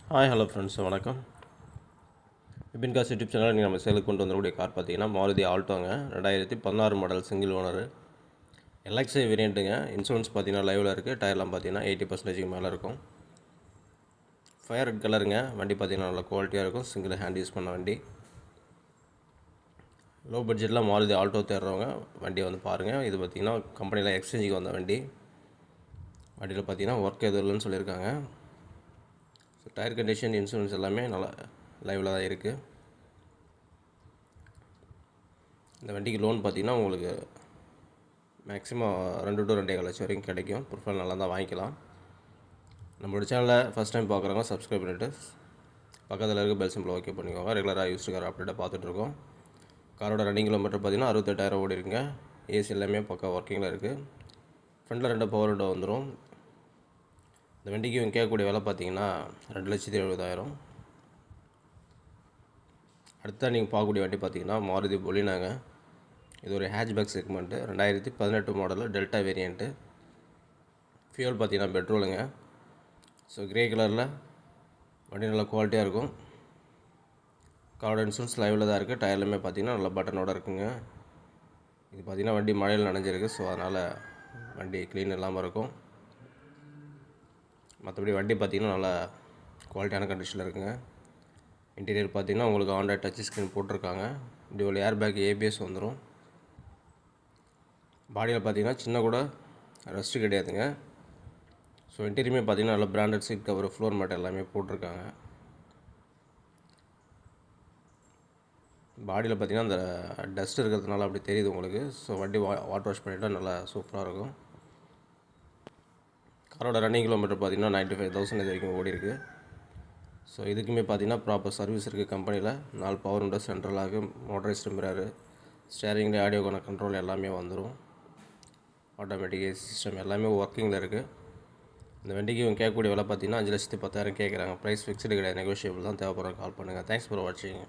Hi hello friends, வணக்கம். Vipin cars YouTube channel நீங்கள் நம்ம சேலுக்கு கொண்டு வந்துக்கூடிய கார் பார்த்தீங்கன்னா மாருதி ஆல்டோங்க. 2016 மாடல் சிங்கிள் ஓனர் எல்எக்ஸ்ஐ வேரியண்ட்டுங்க. இன்சூரன்ஸ் பார்த்தீங்கன்னா லைவில் இருக்குது. டயர்லாம் பார்த்தீங்கன்னா 80% மேலே இருக்கும். ஃபயர் ரெட் கலருங்க. வண்டி பார்த்தீங்கன்னா நல்ல குவாலிட்டியாக இருக்கும். சிங்கிள் ஹேண்ட் யூஸ் பண்ண வண்டி. லோ பட்ஜெட்டில் மாருதி ஆல்டோ தேடுறவங்க வண்டியை வந்து பாருங்கள். இது பார்த்தீங்கன்னா கம்பெனியில் எக்ஸ்சேஞ்சுக்கு வந்த வண்டி. வண்டியில் பார்த்தீங்கன்னா ஒர்க் எதுவும் இல்லைன்னு சொல்லியிருக்காங்க. டயர் கண்டிஷன், இன்சூரன்ஸ் எல்லாமே நல்லா லைவில் தான் இருக்குது. இந்த வண்டிக்கு லோன் பார்த்தீங்கன்னா உங்களுக்கு மேக்ஸிமம் 2 to 2.25 லட்சம் வரைக்கும் கிடைக்கும். ப்ரொஃபைல் நல்லா தான் வாங்கிக்கலாம். நம்மளோட சேனலில் ஃபஸ்ட் டைம் பார்க்குறவங்க சப்ஸ்கிரைப் பண்ணிவிட்டு பக்கத்தில் இருக்க பெல் சிம்பிள் ஓகே பண்ணிக்கோங்க. ரெகுலராக யூஸ்டு கார் அப்டேட்டாக பார்த்துட்ருக்கோம். காரோட ரன்னிங் கிலோமீட்டர் பார்த்தீங்கன்னா 68,000 ஓடி இருக்குங்க. ஏசி எல்லாமே பக்கா ஒர்க்கிங்கில் இருக்குது. ஃப்ரண்டில் 2 பவர் விண்டோ வந்துடும். இந்த வண்டிக்கு இவங்க கேட்கக்கூடிய விலை பார்த்தீங்கன்னா 2,70,000. அடுத்த நீங்கள் பார்க்கக்கூடிய வண்டி பார்த்தீங்கன்னா மாருதி பொலினாங்க. இது ஒரு hatchback segment. 2018 model, delta variant. Fuel பார்த்தீங்கன்னா பெட்ரோலுங்க. ஸோ கிரே கலரில் வண்டி நல்லா குவாலிட்டியாக இருக்கும். காரோட இன்சூரன்ஸ் லைவில் தான் இருக்குது. டயர்லுமே பார்த்தீங்கன்னா நல்லா பட்டனோடு இருக்குங்க. இது பார்த்தீங்கன்னா வண்டி மழையில் நனைஞ்சிருக்கு. ஸோ அதனால் வண்டி க்ளீன் இல்லாமல் இருக்கும். மற்றபடி வண்டி பார்த்திங்கன்னா நல்லா குவாலிட்டியான கண்டிஷனில் இருக்குங்க. இன்டீரியர் பார்த்திங்கன்னா உங்களுக்கு ஆண்ட்ராய்ட் டச் ஸ்க்ரீன் போட்டிருக்காங்க. டியூவல் ஏர் பேக், ஏபிஎஸ் வந்துடும். பாடியில் பார்த்திங்கன்னா சின்ன கூட ரஸ்ட்டு கிடையாதுங்க. ஸோ இன்டீரியருமே பார்த்திங்கன்னா நல்லா branded seat cover, floor mat எல்லாமே போட்டிருக்காங்க. பாடியில் பார்த்திங்கன்னா அந்த டஸ்ட் இருக்கிறதுனால அப்படி தெரியுது உங்களுக்கு. ஸோ வண்டி வாட்டர் வாஷ் பண்ணிவிட்டால் நல்லா சூப்பராக இருக்கும். காரோட ரன்னிங் கிலோமீட்டர் பார்த்திங்கன்னா 95,000 இது வரைக்கும் ஓடி இருக்குது. ஸோ இதுக்குமே பார்த்திங்கன்னா ப்ராப்பர் சர்வீஸ் இருக்குது கம்பெனியில். 4 பவர் விண்டோ, சென்ட்ரலாக மோட்டரைஸ்டு மிரரு, ஸ்டேரிங்கில் ஆடியோக்கான கண்ட்ரோல் எல்லாமே வந்துடும். ஆட்டோமேட்டிக் ஏசி சிஸ்டம் எல்லாமே ஒர்க்கிங்கில் இருக்குது. இந்த வண்டிக்கு இவங்க கேட்கக்கூடிய விலை பார்த்திங்கன்னா 5,10,000 கேட்குறாங்க. ப்ரைஸ் ஃபிக்ஸ்டு கிடையாது, நெகோஷியபிள் தான். தேவைப்படுற கால் பண்ணுங்கள். தேங்க்ஸ் ஃபார் வாட்சிங்.